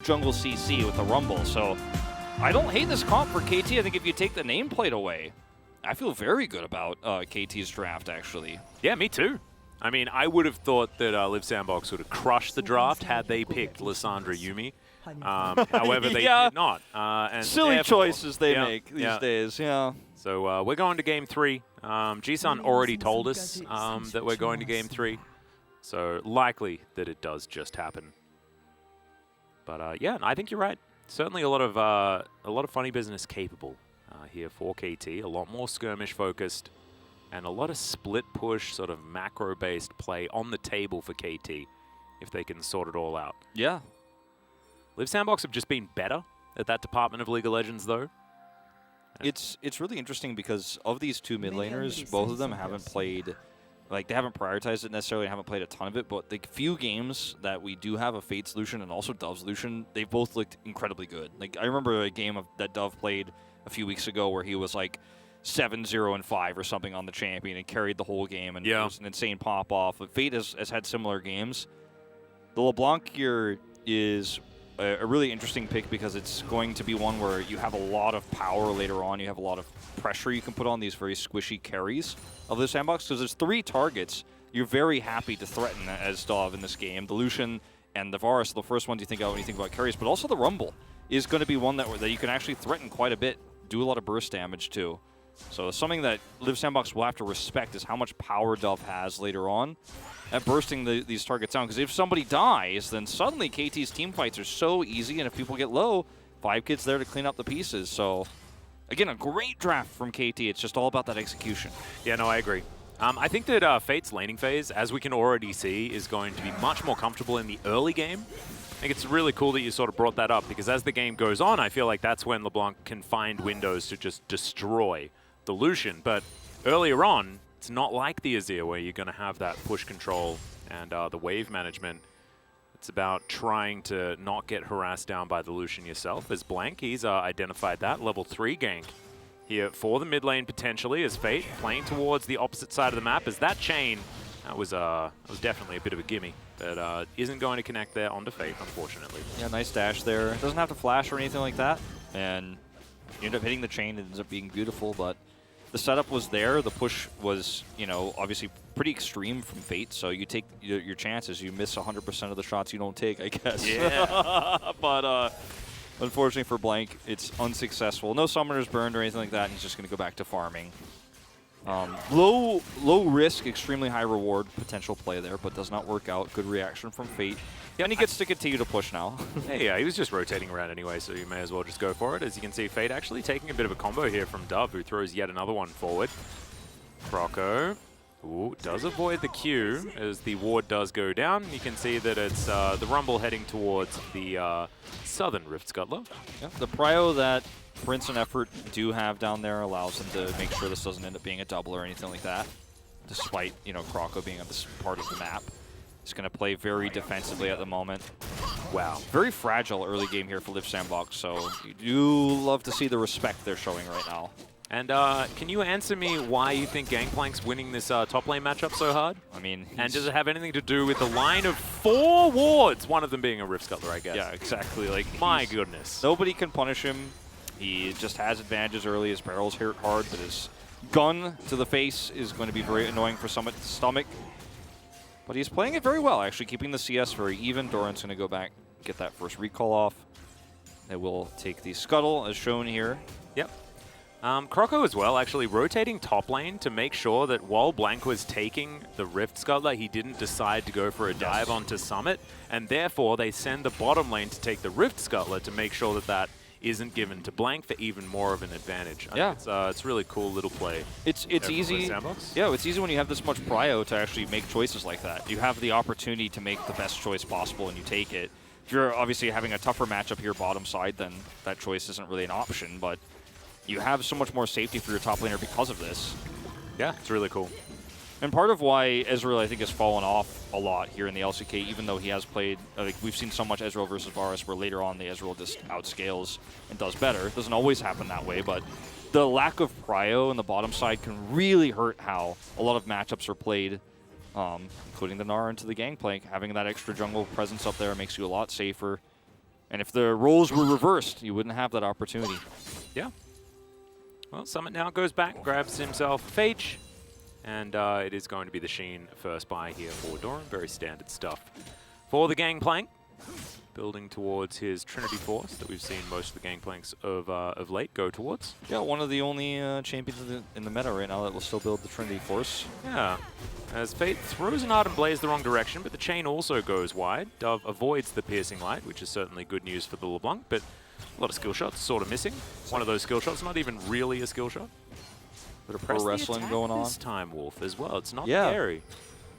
jungle CC with the Rumble. So I don't hate this comp for KT. I think if you take the nameplate away, I feel very good about KT's draft, actually. Yeah, me too. I mean, I would have thought that Live Sandbox would have crushed the draft had they picked Lissandra Yumi. However, they did not. And silly choices they make these days, yeah. So we're going to Game 3. G-Sun already told us that we're going to Game 3. So likely that it does just happen. But yeah, I think you're right. Certainly a lot of funny business capable here for KT. A lot more skirmish focused. And a lot of split push, sort of macro-based play on the table for KT, if they can sort it all out. Yeah. Live Sandbox have just been better at that department of League of Legends, though. It's really interesting because of these two mid laners, both of them haven't played, like they haven't prioritized it necessarily, haven't played a ton of it, but the few games that we do have a Fate solution and also Dove solution, they've both looked incredibly good. Like I remember a game that Dove played a few weeks ago where he was like 7-0-5 or something on the champion and carried the whole game, and it was an insane pop-off. But Fate has had similar games. The LeBlanc here is a really interesting pick because it's going to be one where you have a lot of power later on. You have a lot of pressure you can put on these very squishy carries of the sandbox. Because there's 3 targets you're very happy to threaten as Dove in this game. The Lucian and the Varus are the first ones you think of when you think about carries, but also the Rumble is going to be one that you can actually threaten quite a bit, do a lot of burst damage too. So something that Live Sandbox will have to respect is how much power Dove has later on at bursting these targets down. Because if somebody dies, then suddenly KT's team fights are so easy, and if people get low, 5 kids there to clean up the pieces. So again, a great draft from KT. It's just all about that execution. Yeah, no, I agree. I think that Fate's laning phase, as we can already see, is going to be much more comfortable in the early game. I think it's really cool that you sort of brought that up, because as the game goes on, I feel like that's when LeBlanc can find windows to just destroy the Lucian. But earlier on, it's not like the Azir where you're going to have that push control and the wave management. It's about trying to not get harassed down by the Lucian yourself. As Blank, he's identified that level 3 gank here for the mid lane potentially, as Fate playing towards the opposite side of the map. As that chain, that was definitely a bit of a gimme, but isn't going to connect there onto Fate, unfortunately. Yeah, nice dash there. Doesn't have to flash or anything like that, and you end up hitting the chain. It ends up being beautiful, but the setup was there. The push was, you know, obviously pretty extreme from Fate, so you take your chances. You miss 100% of the shots you don't take, I guess. Yeah. But unfortunately for Blank, it's unsuccessful. No summoners burned or anything like that, and he's just going to go back to farming. Low risk, extremely high reward potential play there, but does not work out. Good reaction from Fate. Yeah, and he gets to continue to push now. Hey, yeah, he was just rotating around anyway, so you may as well just go for it. As you can see, Fate actually taking a bit of a combo here from Dove, who throws yet another one forward. Croco does avoid the Q as the ward does go down. You can see that it's the Rumble heading towards the southern Rift Scuttler. Yeah, the prio that Prince and Effort do have down there allows them to make sure this doesn't end up being a double or anything like that, despite, you know, Croco being on this part of the map. He's going to play very defensively at the moment. Wow. Very fragile early game here for Live Sandbox, so you do love to see the respect they're showing right now. And can you answer me why you think Gangplank's winning this top lane matchup so hard? I mean, and does it have anything to do with the line of 4 wards? One of them being a Rift Scuttler, I guess. Yeah, exactly. Like, my goodness. Nobody can punish him. He just has advantages early. His barrels hit hard, but his gun to the face is going to be very annoying for Summit's stomach. But he's playing it very well, actually, keeping the CS very even. Doran's going to go back, get that first recall off. They will take the Scuttle, as shown here. Yep. Croco as well, actually rotating top lane to make sure that while Blank was taking the Rift Scuttler, he didn't decide to go for a dive onto Summit, and therefore they send the bottom lane to take the Rift Scuttler to make sure that that isn't given to Blank for even more of an advantage. I think it's really cool little play. It's easy. Yeah, it's easy when you have this much prio to actually make choices like that. You have the opportunity to make the best choice possible, and you take it. If you're obviously having a tougher matchup here bottom side, then that choice isn't really an option, but you have so much more safety for your top laner because of this. Yeah, it's really cool. And part of why Ezreal, I think, has fallen off a lot here in the LCK, even though he has played, like we've seen so much Ezreal versus Varus, where later on the Ezreal just outscales and does better. It doesn't always happen that way, but the lack of prio in the bottom side can really hurt how a lot of matchups are played, including the Gnar into the Gangplank. Having that extra jungle presence up there makes you a lot safer. And if the roles were reversed, you wouldn't have that opportunity. Yeah. Well, Summit now goes back, grabs himself a Phage, and it is going to be the Sheen first buy here for Doran. Very standard stuff for the Gangplank. Building towards his Trinity Force that we've seen most of the Gangplanks of late go towards. Yeah, one of the only champions in the meta right now that will still build the Trinity Force. Yeah. As Fate throws an Ardent Blaze the wrong direction, but the chain also goes wide. Dove avoids the Piercing Light, which is certainly good news for the LeBlanc, but a lot of skill shots sort of missing. One of those skill shots, not even really a skill shot. But a pro wrestling going on this time, Wolf, as well. It's not yeah. scary.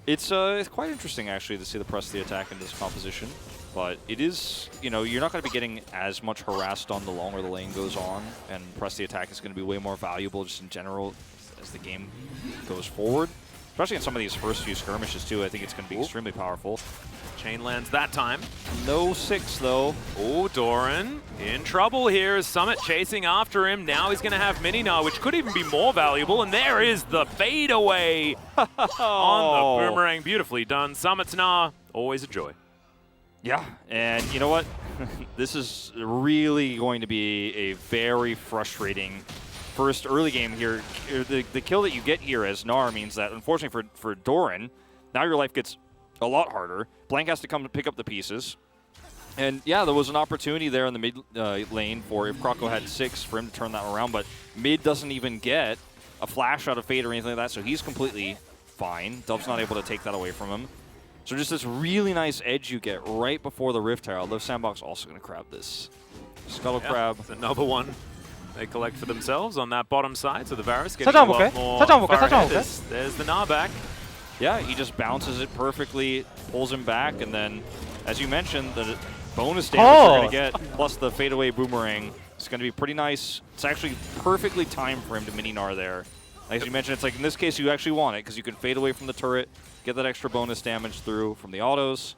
It's quite interesting, actually, to see the press the attack in this composition. But it is, you know, you're not going to be getting as much harassed on the longer the lane goes on, and press the attack is going to be way more valuable just in general as the game goes forward. Especially in some of these first few skirmishes, too. I think it's going to be extremely powerful. Chain lands that time. No 6, though. Oh, Doran in trouble here as Summit chasing after him. Now he's going to have Mini-Na, which could even be more valuable. And there is the fadeaway on the boomerang. Beautifully done. Summit's Na, always a joy. Yeah, and you know what? This is really going to be a very frustrating first early game here. The kill that you get here as Gnar means that, unfortunately for Doran, now your life gets a lot harder. Blank has to come to pick up the pieces. And yeah, there was an opportunity there in the mid lane for, if Kroko had 6, for him to turn that around, but mid doesn't even get a flash out of Fade or anything like that, so he's completely fine. Dove's not able to take that away from him. So just this really nice edge you get right before the Rift Herald. Liv Sandbox also going to grab this. Scuttle Crab. Another one they collect for themselves on that bottom side, so the Varus getting a lot more far ahead. There's the Gnar back. Yeah, he just bounces it perfectly, pulls him back, and then, as you mentioned, the bonus damage you're going to get, plus the fadeaway boomerang, is going to be pretty nice. It's actually perfectly timed for him to mini-Gnar there. As you mentioned, it's like in this case you actually want it, because you can fade away from the turret, get that extra bonus damage through from the autos.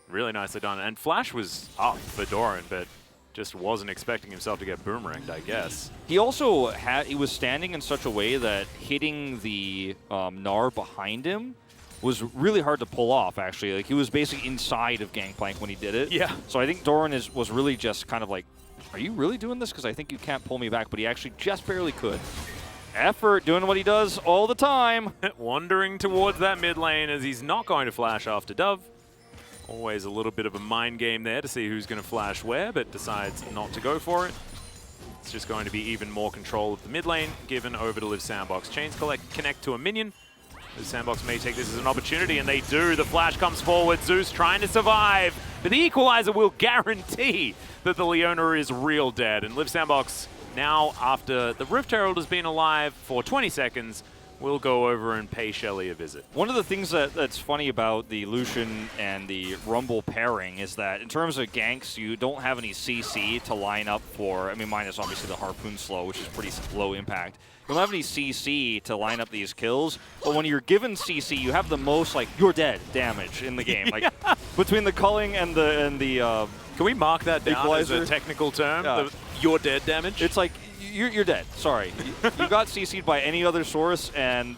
Really nicely done. And Flash was up for Doran, but just wasn't expecting himself to get boomeranged, I guess. He also he was standing in such a way that hitting the Gnar behind him was really hard to pull off, actually. Like, he was basically inside of Gangplank when he did it. Yeah. So I think Doran was really just kind of like, are you really doing this? Because I think you can't pull me back, but he actually just barely could. Effort, doing what he does all the time. Wandering towards that mid lane as he's not going to flash after Dove. Always a little bit of a mind game there to see who's going to flash where, but decides not to go for it. It's just going to be even more control of the mid lane given over to Liv Sandbox. Chains connect to a minion. Liv Sandbox may take this as an opportunity, and they do. The flash comes forward. Zeus trying to survive, but the equalizer will guarantee that the Leona is real dead. And Liv Sandbox, now after the Rift Herald has been alive for 20 seconds, we'll go over and pay Shelly a visit. One of the things that's funny about the Lucian and the Rumble pairing is that in terms of ganks, you don't have any CC to line up for. I mean, minus obviously the Harpoon slow, which is pretty low impact. You don't have any CC to line up these kills, but when you're given CC, you have the most, like, you're dead damage in the game. Like, between the culling and the can we mark that down equalizer as a technical term? Yeah. You're dead damage? It's like, you're dead. Sorry. You got CC'd by any other source, and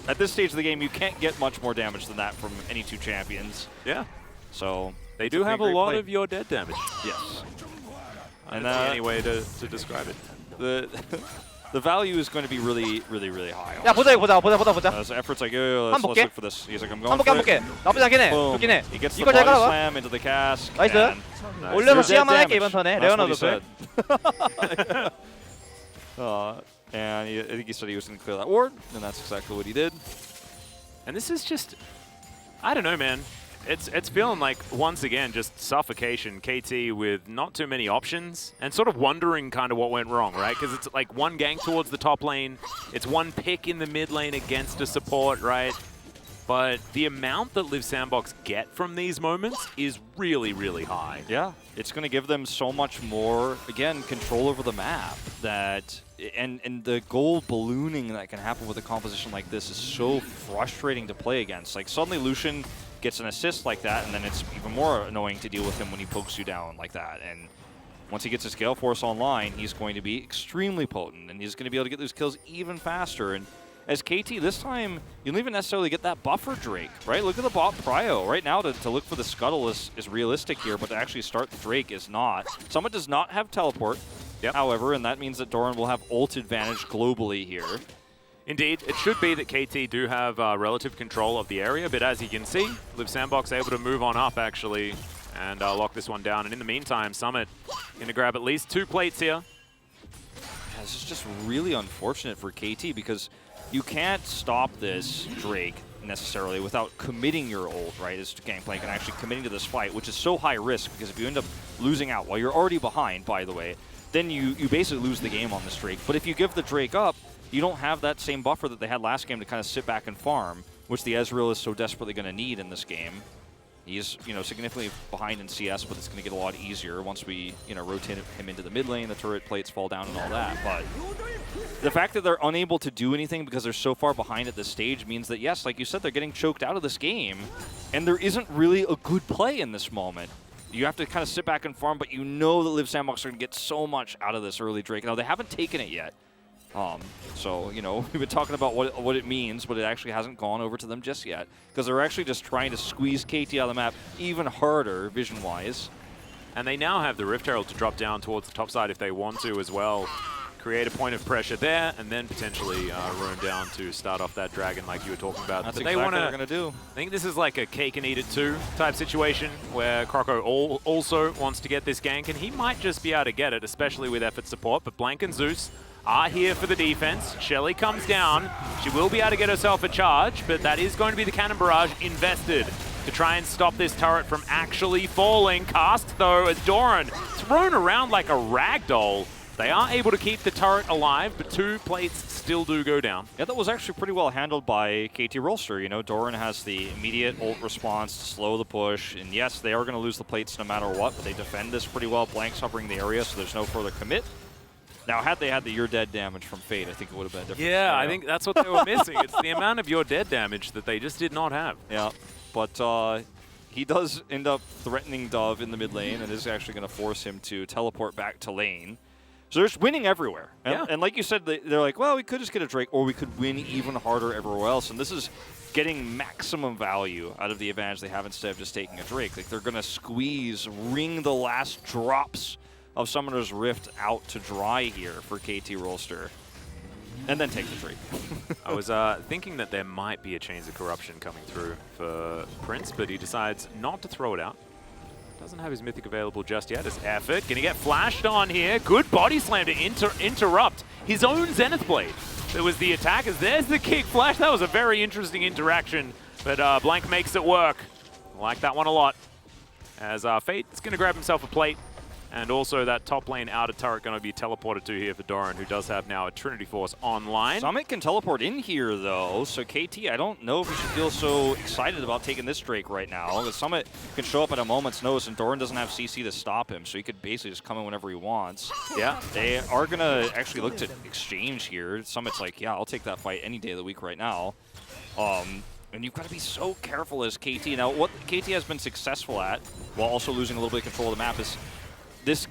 at this stage of the game, you can't get much more damage than that from any two champions. Yeah. So they do have a lot of your dead damage. Yes. And any way to describe it. The value is going to be really, really, really high. 야, 보자. So efforts like, let's look for this. He's like, I'm going for it. 나쁘지 않긴 해. Boom. 좋긴 해. He gets the 이걸 잘 body 깔아봐. slam into the cask. 나이스. And 올려서 you're dead 시야만 할게, damage. 이번 턴에. That's 레오나 what he 노플. said. And I think he said he was going to clear that ward, and that's exactly what he did. And this is just, I don't know, man. It's feeling like, once again, just suffocation. KT with not too many options and sort of wondering kind of what went wrong, right? Because it's like one gank towards the top lane. It's one pick in the mid lane against a support, right? But the amount that Liv Sandbox get from these moments is really, really high. Yeah, it's going to give them so much more, again, control over the map. And the gold ballooning that can happen with a composition like this is so frustrating to play against. Like, suddenly Lucian gets an assist like that, and then it's even more annoying to deal with him when he pokes you down like that. And once he gets his Gale Force online, he's going to be extremely potent, and he's going to be able to get those kills even faster. And as KT this time, you don't even necessarily get that buffer Drake, right? Look at the bot prio. Right now, to look for the scuttle is realistic here, but to actually start the Drake is not. Summit does not have teleport, however, and that means that Doran will have ult advantage globally here. Indeed, it should be that KT do have relative control of the area, but as you can see, Liv Sandbox able to move on up, actually, and lock this one down. And in the meantime, Summit going to grab at least 2 plates here. Yeah, this is just really unfortunate for KT because you can't stop this Drake necessarily without committing your ult, right, as Gangplank, and actually committing to this fight, which is so high risk because if you end up losing out while you're already behind, by the way, then you basically lose the game on this Drake. But if you give the Drake up, you don't have that same buffer that they had last game to kind of sit back and farm, which the Ezreal is so desperately going to need in this game. He's, significantly behind in CS, but it's going to get a lot easier once we, rotate him into the mid lane, the turret plates fall down and all that. But the fact that they're unable to do anything because they're so far behind at this stage means that, yes, like you said, they're getting choked out of this game, and there isn't really a good play in this moment. You have to kind of sit back and farm, but you know that Liv Sandbox are going to get so much out of this early Drake. Now, they haven't taken it yet. So, we've been talking about what it means, but it actually hasn't gone over to them just yet because they're actually just trying to squeeze KT out of the map even harder vision-wise. And they now have the Rift Herald to drop down towards the top side if they want to as well. Create a point of pressure there, and then potentially roam down to start off that dragon like you were talking about. That's but exactly what they're going to do. I think this is like a cake and eat it too type situation where Croco also wants to get this gank, and he might just be able to get it, especially with effort support. But Blank and Zeus are here for the defense. Shelly comes down. She will be able to get herself a charge, but that is going to be the cannon barrage invested to try and stop this turret from actually falling. Cast, though, as Doran thrown around like a ragdoll. They are able to keep the turret alive, but 2 plates still do go down. Yeah, that was actually pretty well handled by KT Rolster. Doran has the immediate ult response to slow the push, and yes, they are going to lose the plates no matter what, but they defend this pretty well. Blank's hovering the area, so there's no further commit. Now, had they had the You're Dead damage from Fate, I think it would have been different. Yeah, I think that's what they were missing. It's the amount of You're Dead damage that they just did not have. Yeah, but he does end up threatening Dove in the mid lane, and is actually going to force him to teleport back to lane. So they're just winning everywhere. And like you said, they're like, well, we could just get a Drake, or we could win even harder everywhere else. And this is getting maximum value out of the advantage they have instead of just taking a Drake. Like, they're going to wring the last drops of Summoner's Rift out to dry here for KT Rolster, and then take the Drake. I was thinking that there might be a Chains of Corruption coming through for Prince, but he decides not to throw it out. Doesn't have his Mythic available just yet. His effort. Gonna get flashed on here. Good body slam to interrupt his own Zenith Blade. There was the attack. There's the kick flash. That was a very interesting interaction, but Blank makes it work. I like that one a lot. As Fate is gonna grab himself a plate. And also that top lane outer turret going to be teleported to here for Doran, who does have now a Trinity Force online. Summit can teleport in here, though. So KT, I don't know if we should feel so excited about taking this Drake right now. The Summit can show up at a moment's notice, and Doran doesn't have CC to stop him, so he could basically just come in whenever he wants. Yeah. They are going to actually look to exchange here. Summit's like, yeah, I'll take that fight any day of the week right now. And you've got to be so careful as KT. Now, what KT has been successful at, while also losing a little bit of control of the map, is this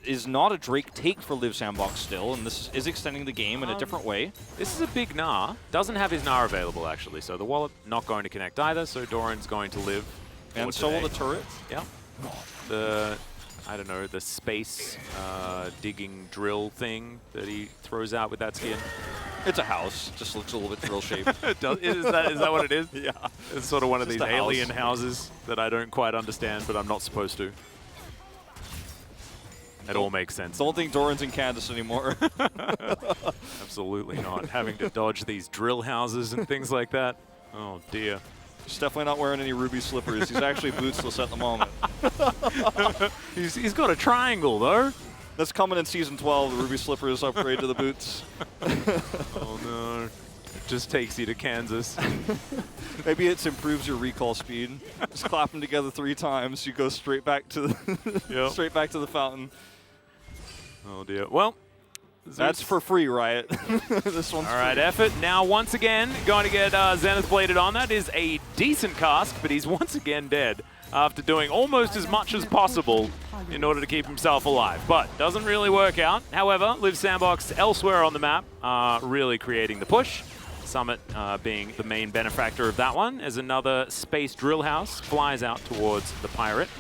is not a Drake take for Liv Sandbox still, and this is extending the game in a different way. This is a big Gnar. Doesn't have his Gnar available, actually, so the wallet not going to connect either, so Doran's going to live. And so will the turret. Yeah. I don't know, the space digging drill thing that he throws out with that skin. It's a house. Just looks a little bit drill-shaped. Is that what it is? Yeah. It's sort of one of just these alien houses that I don't quite understand, but I'm not supposed to. It all makes sense. Don't think Doran's in Kansas anymore. Absolutely not. Having to dodge these drill houses and things like that. Oh, dear. He's definitely not wearing any ruby slippers. He's actually bootsless at the moment. He's got a triangle, though. That's coming in Season 12, the ruby slippers upgrade to the boots. Oh, no. It just takes you to Kansas. Maybe it improves your recall speed. Just clap them together 3 times. You go straight back to the straight back to the fountain. Oh dear. Well, that's for free, Riot. This one's all right. free. Effort now once again going to get Zenith bladed on. That is a decent cast, but he's once again dead after doing almost as much as possible in order to keep himself alive. But doesn't really work out. However, Liv Sandbox elsewhere on the map are really creating the push. Summit being the main benefactor of that one, as another space drill house flies out towards the Pirate.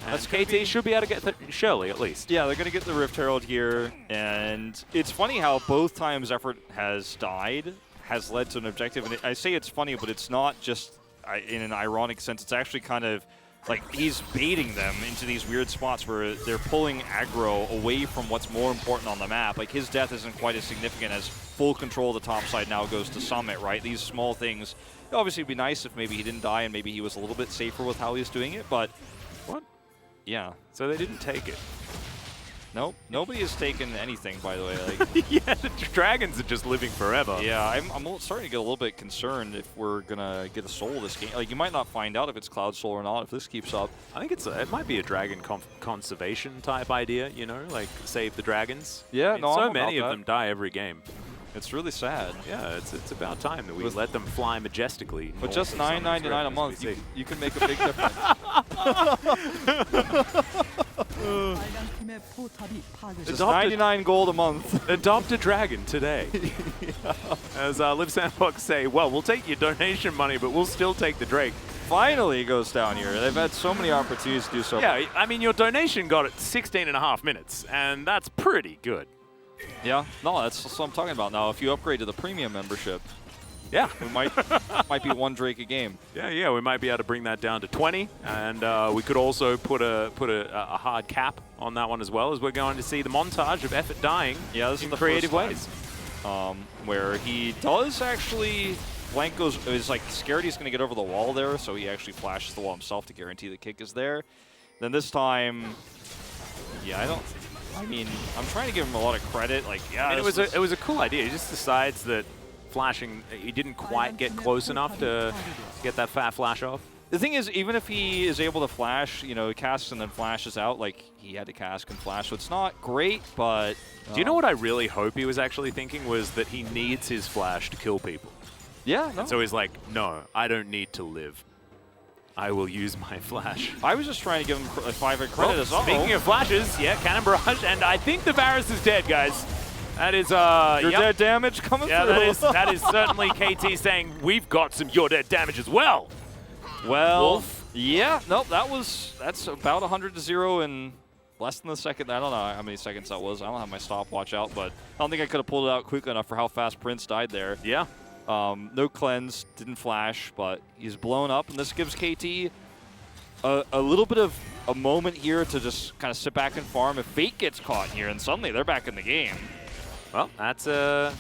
And KT should be able to get Shirley, at least. Yeah, they're going to get the Rift Herald here. And it's funny how both times Effort has died has led to an objective. And I say it's funny, but it's not just in an ironic sense. It's actually kind of like he's baiting them into these weird spots where they're pulling aggro away from what's more important on the map. Like his death isn't quite as significant as full control of the top side now goes to Summit, right? These small things, obviously it'd be nice if maybe he didn't die and maybe he was a little bit safer with how he was doing it, but what? Yeah. So they didn't take it. Nope. Nobody has taken anything, by the way. Like, yeah, the Dragons are just living forever. Yeah, I'm starting to get a little bit concerned if we're going to get a soul this game. Like, you might not find out if it's Cloud Soul or not if this keeps up. I think it might be a Dragon conservation type idea, you know, like save the Dragons. Yeah, I mean, no, so many of them die every game. It's really sad. Yeah, it's about time that we let them fly majestically. But just $9.99 a month, you can make a big difference. It's 99 gold a month. Adopt a dragon today. As Live Sandbox say, well, we'll take your donation money, but we'll still take the Drake. Finally it goes down here. They've had so many opportunities to do so. Yeah, I mean, your donation got it 16.5 minutes, and that's pretty good. Yeah, no, that's what I'm talking about now. If you upgrade to the premium membership, yeah, we might be one Drake a game. Yeah, we might be able to bring that down to 20, and we could also put a hard cap on that one as well, as we're going to see the montage of Effort dying. Yeah, this is the creative ways, where he does actually. Blank is like scared he's going to get over the wall there, so he actually flashes the wall himself to guarantee the kick is there. Then this time, yeah, I mean, I'm trying to give him a lot of credit. Like, yeah, I mean, it was a cool idea. He just decides that flashing, he didn't quite get close enough to get that fat flash off. The thing is, even if he is able to flash, you know, he casts and then flashes out, like he had to cast and flash, so it's not great, but... Do you know what I really hope he was actually thinking was that he needs his flash to kill people? Yeah, no. And so he's like, no, I don't need to live. I will use my flash. I was just trying to give him 5 credit as well. Speaking of flashes, yeah, Cannon Barrage, and I think the Varus is dead, guys. That is, your dead damage coming through. Yeah, that is certainly KT saying, we've got some your dead damage as well. Well, Wolf. Yeah, nope, that's about 100-0 in less than a second. I don't know how many seconds that was. I don't have my stopwatch out, but I don't think I could have pulled it out quickly enough for how fast Prince died there. Yeah. No cleanse, didn't flash, but he's blown up, and this gives KT a little bit of a moment here to just kind of sit back and farm. If Fate gets caught here, and suddenly they're back in the game. Well, that's all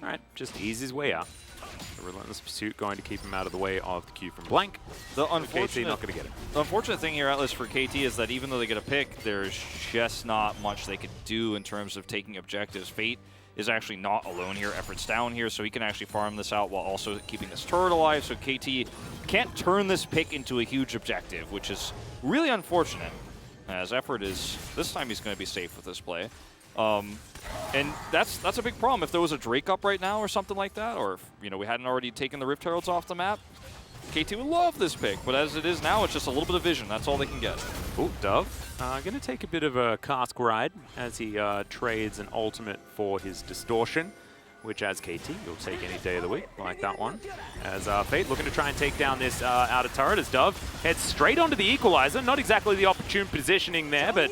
right, just ease his way out. The Relentless Pursuit going to keep him out of the way of the Q from Blank. The unfortunate, not going to get it. The unfortunate thing here, Atlas, for KT is that even though they get a pick, there's just not much they could do in terms of taking objectives. Fate is actually not alone here. Effort's down here, so he can actually farm this out while also keeping this turret alive. So KT can't turn this pick into a huge objective, which is really unfortunate. As Effort is, this time he's going to be safe with this play. And that's a big problem. If there was a Drake up right now or something like that, or if, you know, we hadn't already taken the Rift Heralds off the map, KT would love this pick. But as it is now, it's just a little bit of vision. That's all they can get. Ooh, Dove. Going to take a bit of a cask ride as he trades an ultimate for his distortion, which as KT, you'll take any day of the week, like that one. As Fate looking to try and take down this outer turret as Dove heads straight onto the equalizer. Not exactly the opportune positioning there, but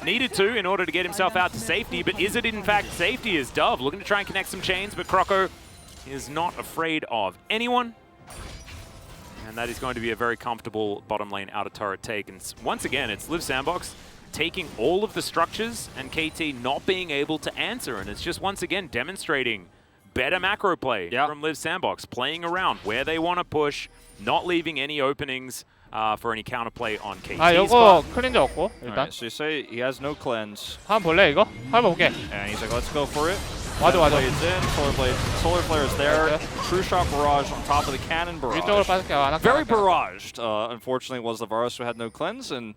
needed to in order to get himself out to safety. But is it in fact safety as Dove looking to try and connect some chains, but Croco is not afraid of anyone. And that is going to be a very comfortable bottom lane outer turret take. And once again, it's Live Sandbox taking all of the structures and KT not being able to answer. And it's just once again demonstrating better macro play from Live Sandbox, playing around where they want to push, not leaving any openings for any counterplay on KT's 이거 클린저 없고 일단. Right, so you say he has no cleanse. 한번 볼래 이거? 한번 볼게. And he's like, let's go for it. 와줘. Blades in, Solar Flare is there. True Shot Barrage on top of the Cannon Barrage. 위쪽으로 빠질게. Very barraged. Unfortunately, was the Varus who had no cleanse, and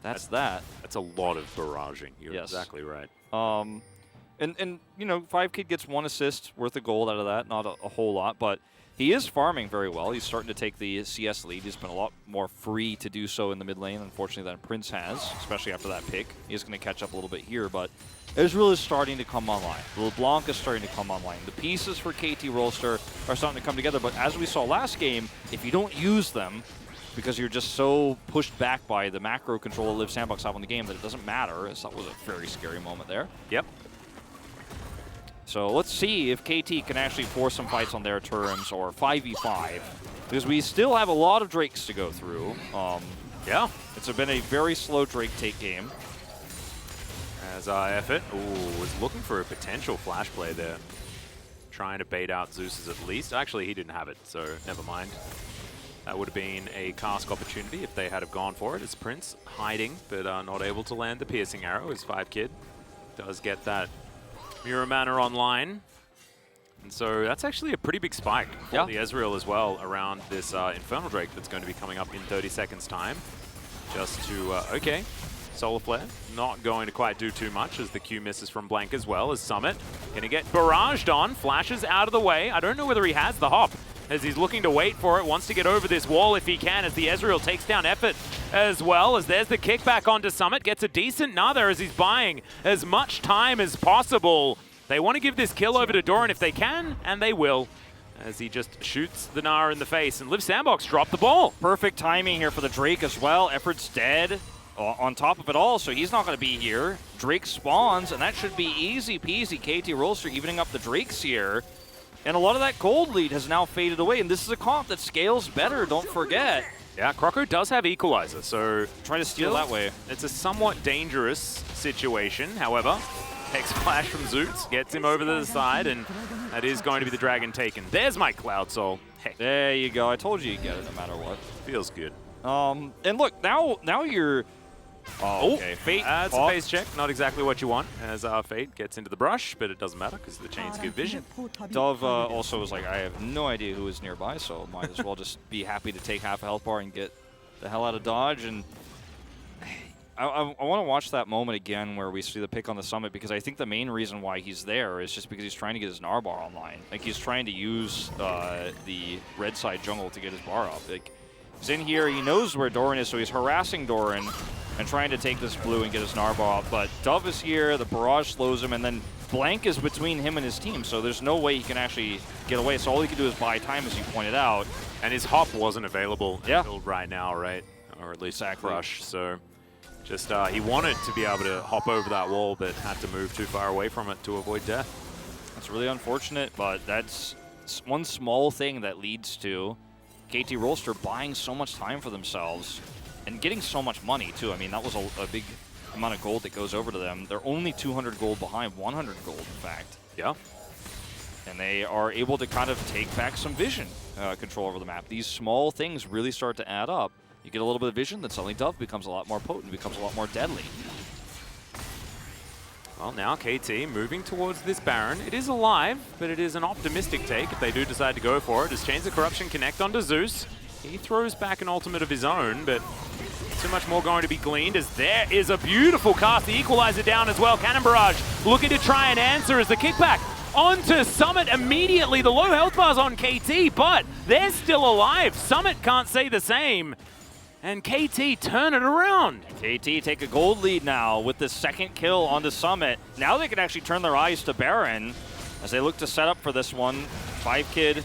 that's that. That's a lot of barraging. You're exactly right. And you know, 5Kid gets 1 assist worth of gold out of that. Not a whole lot, but He is farming very well. He's starting to take the CS lead. He's been a lot more free to do so in the mid lane, unfortunately, than Prince has, especially after that pick. He's going to catch up a little bit here, but Israel is starting to come online. LeBlanc is starting to come online. The pieces for KT Rolster are starting to come together, but as we saw last game, if you don't use them, because you're just so pushed back by the macro control that Live Sandbox have on the game that it doesn't matter, as that was a very scary moment there. Yep. So let's see if KT can actually force some fights on their terms or 5v5, because we still have a lot of Drakes to go through. Yeah. It's been a very slow Drake take game. As Effort was looking for a potential flash play there. Trying to bait out Zeus's at least. Actually, he didn't have it, so never mind. That would have been a cask opportunity if they had have gone for it. As Prince hiding, but not able to land the piercing arrow. His 5-kid does get that Mirror Manor online. And so that's actually a pretty big spike for the Ezreal as well around this Infernal Drake that's going to be coming up in 30 seconds time. Just to, okay, Solar Flare not going to quite do too much as the Q misses from Blank as well as Summit. Going to get barraged on, flashes out of the way. I don't know whether he has the hop as he's looking to wait for it, wants to get over this wall if he can as the Ezreal takes down Effort as well as there's the kickback onto Summit. Gets a decent Nether as he's buying as much time as possible. They want to give this kill over to Doran if they can, and they will, as he just shoots the Nara in the face. And Liv Sandbox dropped the ball. Perfect timing here for the Drake as well. Effort's dead on top of it all, so he's not going to be here. Drake spawns, and that should be easy peasy. KT Rolster evening up the Drakes here. And a lot of that gold lead has now faded away, and this is a comp that scales better, don't forget. Yeah, Croco does have Equalizer, so trying to steal that way. It's a somewhat dangerous situation, however. Takes flash from Zeus, gets him over to the side, and that is going to be the dragon taken. There's my Cloud Soul. Heck. There you go. I told you you'd get it no matter what. Feels good. And look, now you're... Oh, okay. Fate. That's a phase check. Not exactly what you want as Fate gets into the brush, but it doesn't matter because the chains give vision. Dove also was like, I have no idea who is nearby, so might as well just be happy to take half a health bar and get the hell out of dodge. And I want to watch that moment again where we see the pick on the Summit, because I think the main reason why he's there is just because he's trying to get his Gnar bar online. Like, he's trying to use the red side jungle to get his bar up. Like, he's in here, he knows where Doran is, so he's harassing Doran and trying to take this blue and get his Gnar bar up. But Dove is here, the barrage slows him, and then Blank is between him and his team, so there's no way he can actually get away. So all he can do is buy time, as you pointed out. And his hop wasn't available until right now, right? Or at least Crush, so... Just, he wanted to be able to hop over that wall, but had to move too far away from it to avoid death. That's really unfortunate, but that's one small thing that leads to KT Rolster buying so much time for themselves and getting so much money, too. I mean, that was a big amount of gold that goes over to them. They're only 200 gold behind, 100 gold, in fact. Yeah. And they are able to kind of take back some vision control over the map. These small things really start to add up. You get a little bit of vision, then suddenly Dove becomes a lot more potent, becomes a lot more deadly. Well, now KT moving towards this Baron. It is alive, but it is an optimistic take if they do decide to go for it. As Chains of Corruption connect onto Zeus. He throws back an ultimate of his own, but too much more going to be gleaned as there is a beautiful cast. The Equalizer down as well. Cannon Barrage looking to try and answer as the kickback onto Summit immediately. The low health bar's on KT, but they're still alive. Summit can't say the same. And KT turn it around. KT take a gold lead now with the second kill on the Summit. Now they can actually turn their eyes to Baron as they look to set up for this one. 5-kid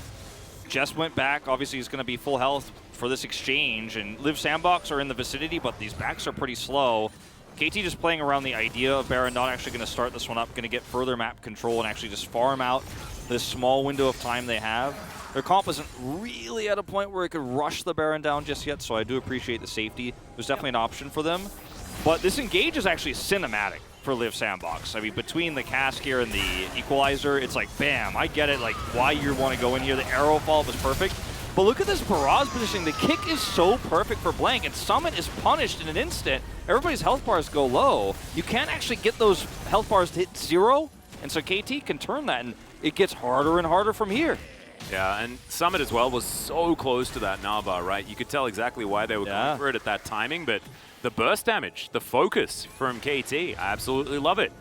just went back. Obviously, he's going to be full health for this exchange. And Liv Sandbox are in the vicinity, but these backs are pretty slow. KT just playing around the idea of Baron, not actually going to start this one up, going to get further map control and actually just farm out this small window of time they have. Their comp isn't really at a point where it could rush the Baron down just yet, so I do appreciate the safety. There's definitely an option for them. But this engage is actually cinematic for Liv Sandbox. I mean, between the cask here and the Equalizer, it's like, bam, I get it, like, why you want to go in here. The arrow fall was perfect. But look at this barrage positioning. The kick is so perfect for Blank, and Summit is punished in an instant. Everybody's health bars go low. You can't actually get those health bars to hit 0, and so KT can turn that, and it gets harder and harder from here. Yeah, and Summit as well was so close to that Nava, right? You could tell exactly why they were going for it at that timing, but the burst damage, the focus from KT, I absolutely love it.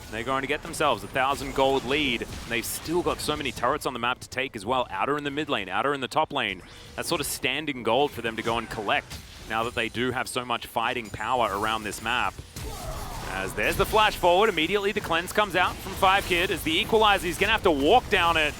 They're going to get themselves a 1,000 gold lead. They've still got so many turrets on the map to take as well. Outer in the mid lane, outer in the top lane. That's sort of standing gold for them to go and collect now that they do have so much fighting power around this map. As there's the flash forward, immediately the cleanse comes out from 5kid as the equalizer. He's going to have to walk down it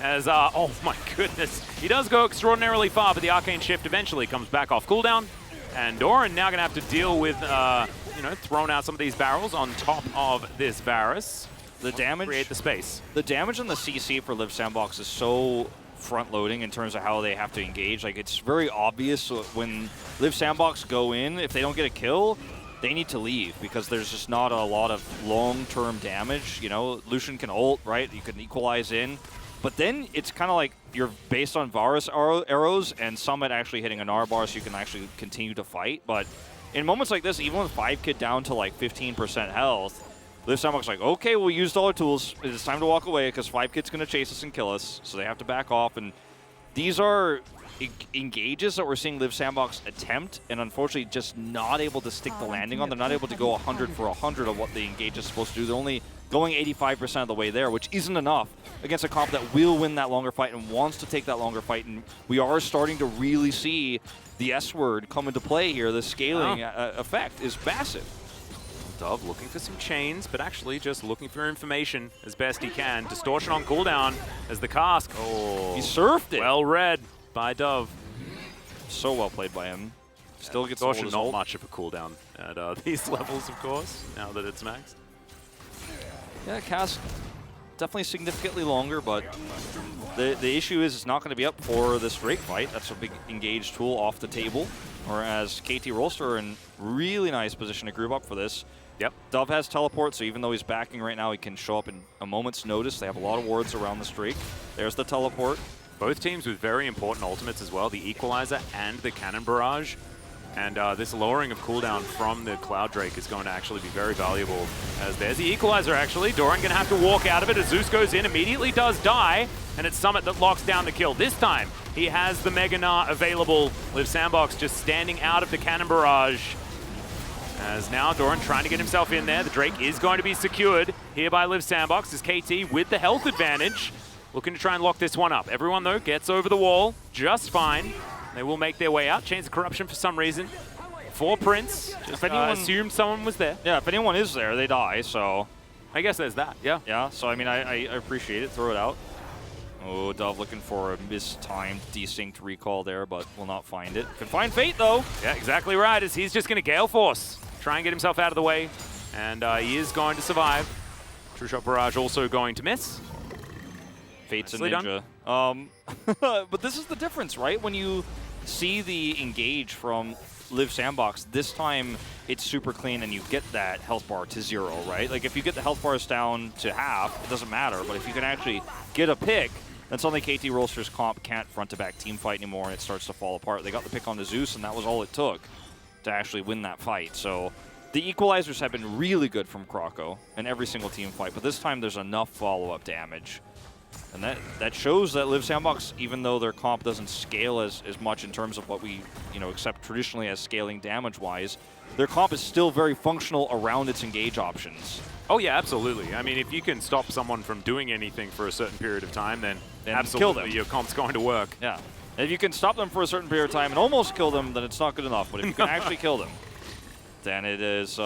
as, oh my goodness. He does go extraordinarily far, but the arcane shift eventually comes back off cooldown. And Doran now going to have to deal with, you know, throwing out some of these barrels on top of this Varus. The damage, create the space. The damage on the CC for Live Sandbox is so front-loading in terms of how they have to engage. Like, it's very obvious when Live Sandbox go in, if they don't get a kill, they need to leave because there's just not a lot of long-term damage. You know, Lucian can ult, right? You can equalize in. But then it's kind of like you're based on Varus arrows and Summit actually hitting an R-bar so you can actually continue to fight. But in moments like this, even with 5kid down to like 15% health, Live Sandbox like, okay, we used all our tools. It's time to walk away because 5kid's going to chase us and kill us. So they have to back off. And these are engages that we're seeing Live Sandbox attempt and unfortunately just not able to stick the landing on. They're not able to go 100 for 100 of what the engage is supposed to do. They're only going 85% of the way there, which isn't enough against a comp that will win that longer fight and wants to take that longer fight. And we are starting to really see the S word come into play here. The scaling effect is massive. Dove looking for some chains, but actually just looking for information as best he can. Distortion on cooldown as the cask. Oh, he surfed it. Well read by Dove. So well played by him. Still gets Distortion, not much of a cooldown at these levels, of course, now that it's maxed. Yeah, cask definitely significantly longer, but the issue is it's not going to be up for this Drake fight. That's a big engaged tool off the table. Whereas KT Rolster in really nice position to group up for this. Yep. Dove has teleport, so even though he's backing right now, he can show up in a moment's notice. They have a lot of wards around this Drake. There's the teleport. Both teams with very important ultimates as well, the Equalizer and the Cannon Barrage. And this lowering of cooldown from the Cloud Drake is going to actually be very valuable. As there's the Equalizer, actually. Doran going to have to walk out of it as Zeus goes in, immediately does die, and it's Summit that locks down the kill. This time, he has the Mega Gnar available. Live Sandbox just standing out of the Cannon Barrage. As now Doran trying to get himself in there. The Drake is going to be secured here by Live Sandbox as KT with the health advantage. Looking to try and lock this one up. Everyone, though, gets over the wall just fine. They will make their way out. Chains of Corruption for some reason. For Prince. Just if anyone assumed someone was there. Yeah, if anyone is there, they die, so. I guess there's that, yeah. Yeah, so I mean, I appreciate it. Throw it out. Oh, Dove looking for a mistimed desynced recall there, but will not find it. Can find Fate, though. Yeah, exactly right, as he's just going to Gale Force. Try and get himself out of the way. And he is going to survive. True Shot Barrage also going to miss. Fate's a ninja. But this is the difference, right? When you see the engage from Live Sandbox, this time it's super clean and you get that health bar to 0, right? Like if you get the health bars down to half, it doesn't matter. But if you can actually get a pick, then suddenly KT Rolster's comp can't front-to-back team fight anymore and it starts to fall apart. They got the pick on the Zeus and that was all it took to actually win that fight. So the equalizers have been really good from Croco in every single team fight, but this time there's enough follow-up damage. And that shows that Live Sandbox, even though their comp doesn't scale as much in terms of what we accept traditionally as scaling damage-wise, their comp is still very functional around its engage options. Oh yeah, absolutely. I mean, if you can stop someone from doing anything for a certain period of time, then absolutely kill them. Your comp's going to work. Yeah. If you can stop them for a certain period of time and almost kill them, then it's not good enough. But if you can actually kill them, then it is,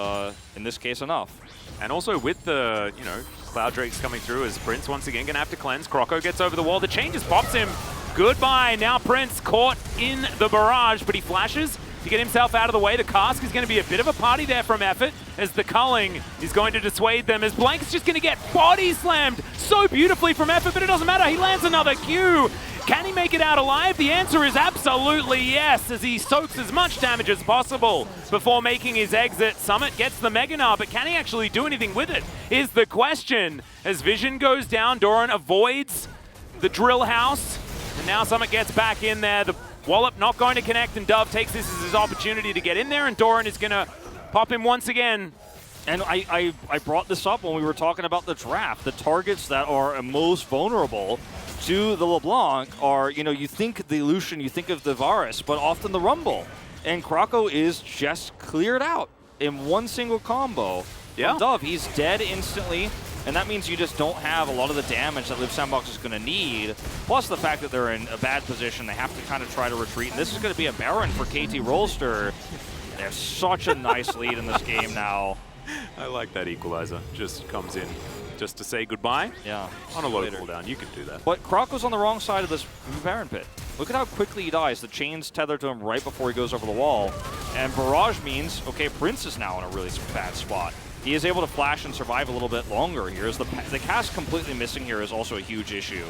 in this case, enough. And also with the, Cloud Drakes coming through as Prince once again going to have to cleanse. Croco gets over the wall. The chain just pops him. Goodbye. Now Prince caught in the barrage, but he flashes to get himself out of the way. The cask is going to be a bit of a party there from Effort as the culling is going to dissuade them as Blank is just going to get body slammed so beautifully from Effort, but it doesn't matter. He lands another Q. Can he make it out alive? The answer is absolutely yes, as he soaks as much damage as possible before making his exit. Summit gets the Mega Gnar, but can he actually do anything with it is the question. As Vision goes down, Doran avoids the drill house, and now Summit gets back in there. The Wallop not going to connect, and Dove takes this as his opportunity to get in there, and Doran is going to pop him once again. And I brought this up when we were talking about the draft. The targets that are most vulnerable to the LeBlanc are, you think the Lucian, you think of the Varus, but often the Rumble. And Croco is just cleared out in one single combo. Yeah. Dove. He's dead instantly, and that means you just don't have a lot of the damage that Live Sandbox is going to need. Plus the fact that they're in a bad position, they have to kind of try to retreat. And this is going to be a Baron for KT Rolster. There's such a nice lead in this game now. I like that equalizer. Just comes in just to say goodbye. Yeah. On a low cooldown, you can do that. But Croc was on the wrong side of this Baron pit. Look at how quickly he dies. The chain's tethered to him right before he goes over the wall. And Barrage means, okay, Prince is now in a really bad spot. He is able to flash and survive a little bit longer here. As the cast completely missing here is also a huge issue.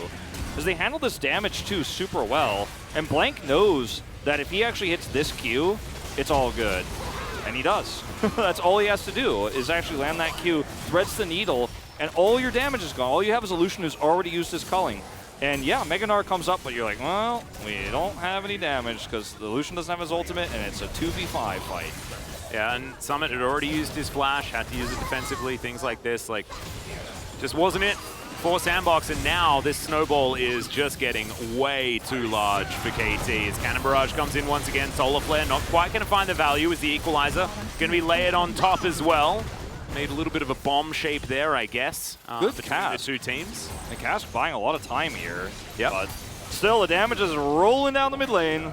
As they handle this damage too super well. And Blank knows that if he actually hits this Q, it's all good. And he does. That's all he has to do, is actually land that Q, threads the needle, and all your damage is gone. All you have is a Lucian who's already used his culling. And yeah, Meganar comes up, but you're like, well, we don't have any damage because the Lucian doesn't have his ultimate, and it's a 2v5 fight. Yeah, and Summit had already used his flash, had to use it defensively, things like this. Like, just wasn't it for Sandbox, and now this snowball is just getting way too large for KT. As Cannon Barrage comes in once again, Solar Flare not quite going to find the value as the equalizer. Going to be layered on top as well. Made a little bit of a bomb shape there, I guess, Good between cast. the two teams. The cast buying a lot of time here. Yep. But still, the damage is rolling down the mid lane.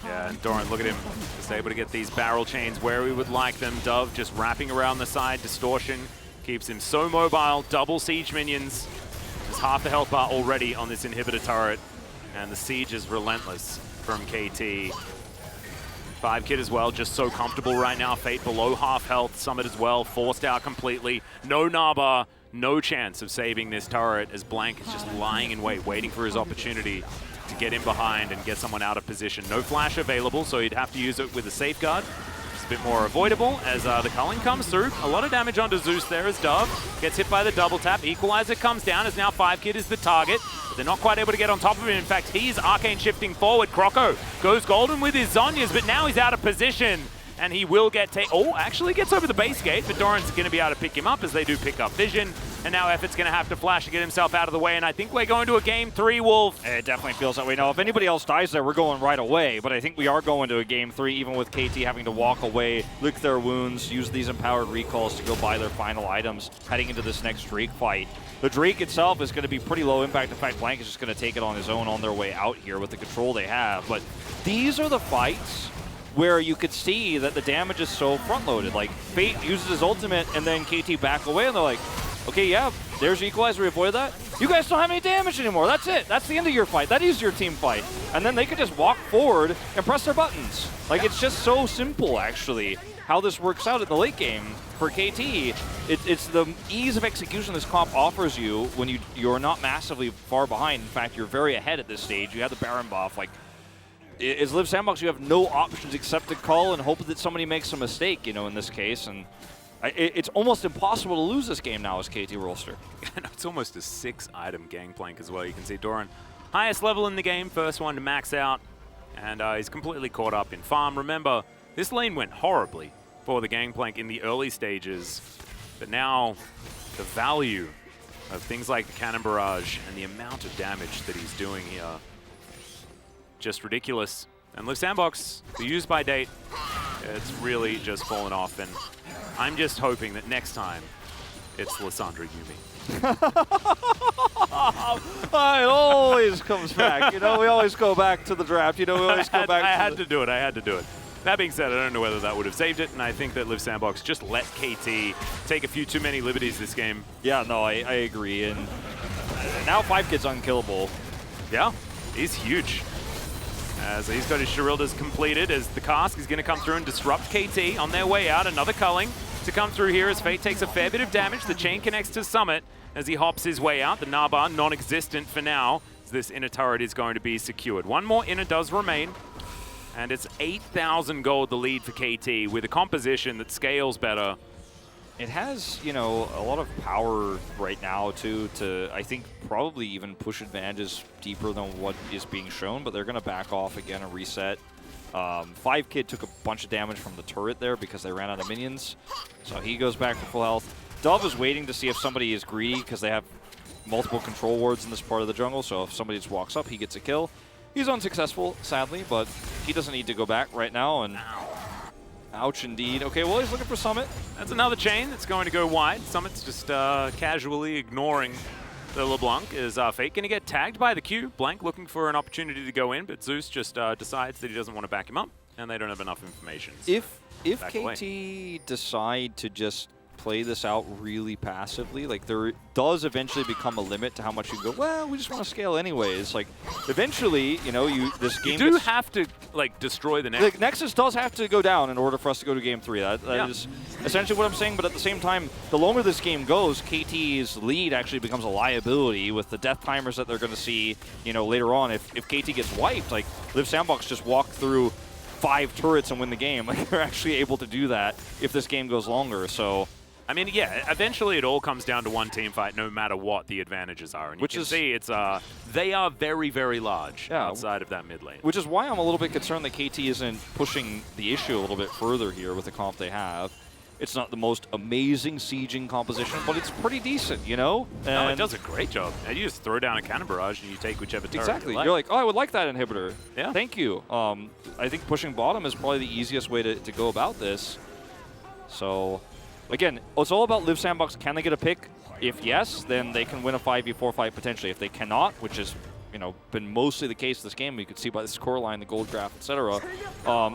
Yeah, and Doran, look at him, just able to get these barrel chains where we would like them. Dove just wrapping around the side, distortion keeps him so mobile. Double siege minions, just half the health bar already on this inhibitor turret, and the siege is relentless from KT. 5 Kid as well, just so comfortable right now. Fate below half health, Summit as well, forced out completely. No Naba, no chance of saving this turret as Blank is just lying in wait, waiting for his opportunity to get in behind and get someone out of position. No flash available, so he'd have to use it with a safeguard. Just a bit more avoidable as the culling comes through. A lot of damage onto Zeus there as Dove gets hit by the double tap. Equalizer comes down as now 5 Kid is the target. But they're not quite able to get on top of him. In fact, he's arcane shifting forward. Croco goes golden with his Zonyas, but now he's out of position. And he will get actually gets over the base gate, but Doran's going to be able to pick him up as they do pick up vision. And now Effort's going to have to flash to get himself out of the way. And I think we're going to a game 3, Wolf. It definitely feels that way. Now, if anybody else dies there, we're going right away. But I think we are going to a game 3, even with KT having to walk away, lick their wounds, use these empowered recalls to go buy their final items, heading into this next Drake fight. The Drake itself is going to be pretty low impact. In fact, Blank is just going to take it on his own on their way out here with the control they have. But these are the fights where you could see that the damage is so front-loaded. Like, Fate uses his ultimate, and then KT back away, and they're like, okay, yeah, there's your equalizer, we avoid that. You guys don't have any damage anymore. That's it. That's the end of your fight. That is your team fight. And then they could just walk forward and press their buttons. Like, it's just so simple, actually, how this works out in the late game for KT. It's the ease of execution this comp offers you when you're not massively far behind. In fact, you're very ahead at this stage. You have the Baron buff. Like, as Live Sandbox, you have no options except to call and hope that somebody makes a mistake, you know, in this case. And it's almost impossible to lose this game now as KT Rolster. It's almost a 6-item gangplank as well. You can see Doran, highest level in the game, first one to max out, and he's completely caught up in farm. Remember, this lane went horribly for the gangplank in the early stages, but now the value of things like the Cannon Barrage and the amount of damage that he's doing here, just ridiculous. And Live Sandbox, the use by date, it's really just fallen off, and I'm just hoping that next time it's Lissandra Yumi. It always comes back. You know, we always go back to the draft. You know, we always go back I had to do it. That being said, I don't know whether that would have saved it, and I think that Live Sandbox just let KT take a few too many liberties this game. Yeah, no, I agree. And now 5 Kid's unkillable. Yeah, he's huge. As he's got his Shirildas completed, as the cask is going to come through and disrupt KT on their way out. Another culling to come through here as Fate takes a fair bit of damage. The chain connects to Summit as he hops his way out. The Naba non-existent for now, as this inner turret is going to be secured. One more inner does remain, and it's 8,000 gold the lead for KT with a composition that scales better. It has, you know, a lot of power right now, too, to, I think, probably even push advantages deeper than what is being shown, but they're going to back off again and reset. 5 Kid took a bunch of damage from the turret there because they ran out of minions, so he goes back to full health. Dove is waiting to see if somebody is greedy because they have multiple control wards in this part of the jungle, so if somebody just walks up, he gets a kill. He's unsuccessful, sadly, but he doesn't need to go back right now, and Ouch indeed. Okay, well, he's looking for Summit. That's another chain that's going to go wide. Summit's just casually ignoring the LeBlanc. Is Fate going to get tagged by the Q? Blank looking for an opportunity to go in, but Zeus just decides that he doesn't want to back him up, and they don't have enough information. So If back KT away. decide to just play this out really passively, like there does eventually become a limit to how much you can go, well, we just want to scale anyways. Like eventually, you know, this game You do gets, have to like destroy the Nexus. the Nexus does have to go down in order for us to go to game 3. That is essentially what I'm saying, but at the same time, the longer this game goes, KT's lead actually becomes a liability with the death timers that they're going to see, you know, later on. If KT gets wiped, like Live Sandbox just walk through 5 turrets and win the game. Like they're actually able to do that if this game goes longer. So I mean, yeah, eventually it all comes down to one team fight, no matter what the advantages are. And you can see it's they are very, very large outside of that mid lane. Which is why I'm a little bit concerned that KT isn't pushing the issue a little bit further here with the comp they have. It's not the most amazing sieging composition, but it's pretty decent, you know? And no, it does a great job. And you just throw down a cannon barrage and you take whichever turret exactly. you like. You're like, oh, I would like that inhibitor. Yeah. Thank you. I think pushing bottom is probably the easiest way to go about this. So, again, it's all about Live Sandbox. Can they get a pick? If yes, then they can win a 5v4 fight potentially. If they cannot, which is, you know, been mostly the case this game, you can see by the score line, the gold draft, etc.,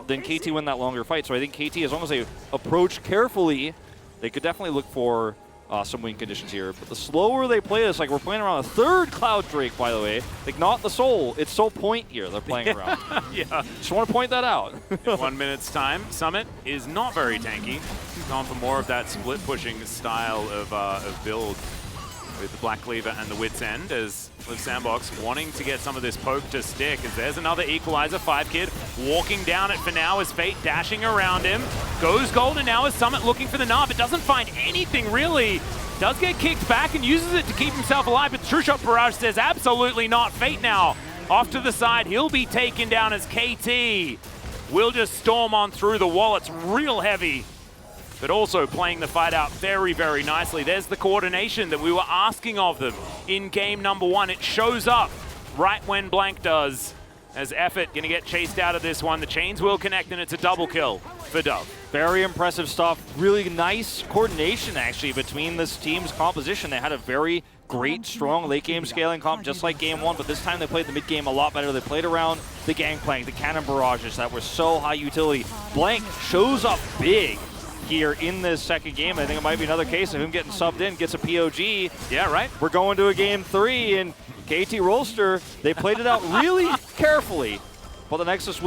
then KT win that longer fight. So I think KT, as long as they approach carefully, they could definitely look for some win conditions here. But the slower they play this, like we're playing around a 3rd Cloud Drake, by the way, like not the Soul, it's Soul Point here they're playing around. Yeah. Just want to point that out. In 1 minute's time, Summit is not very tanky. Gone for more of that split pushing style of build with the Black Cleaver and the Wit's End, as Live Sandbox wanting to get some of this poke to stick. As there's another Equalizer, 5kid walking down it for now as Fate dashing around him. Goes golden now as Summit looking for the Nab, but doesn't find anything really. Does get kicked back and uses it to keep himself alive, but the True Shot Barrage says absolutely not. Fate now off to the side. He'll be taken down as KT will just storm on through the wall. It's real heavy, but also playing the fight out very, very nicely. There's the coordination that we were asking of them in game number 1. It shows up right when Blank does, as Effort going to get chased out of this one. The chains will connect, and it's a double kill for Dove. Very impressive stuff. Really nice coordination, actually, between this team's composition. They had a very great, strong late-game scaling comp, just like game 1, but this time they played the mid-game a lot better. They played around the gangplank, the cannon barrages that were so high utility. Blank shows up big here in this second game. I think it might be another case of him getting subbed in, gets a POG. Yeah, right. We're going to a game 3, and KT Rolster, they played it out really carefully, but the Nexus will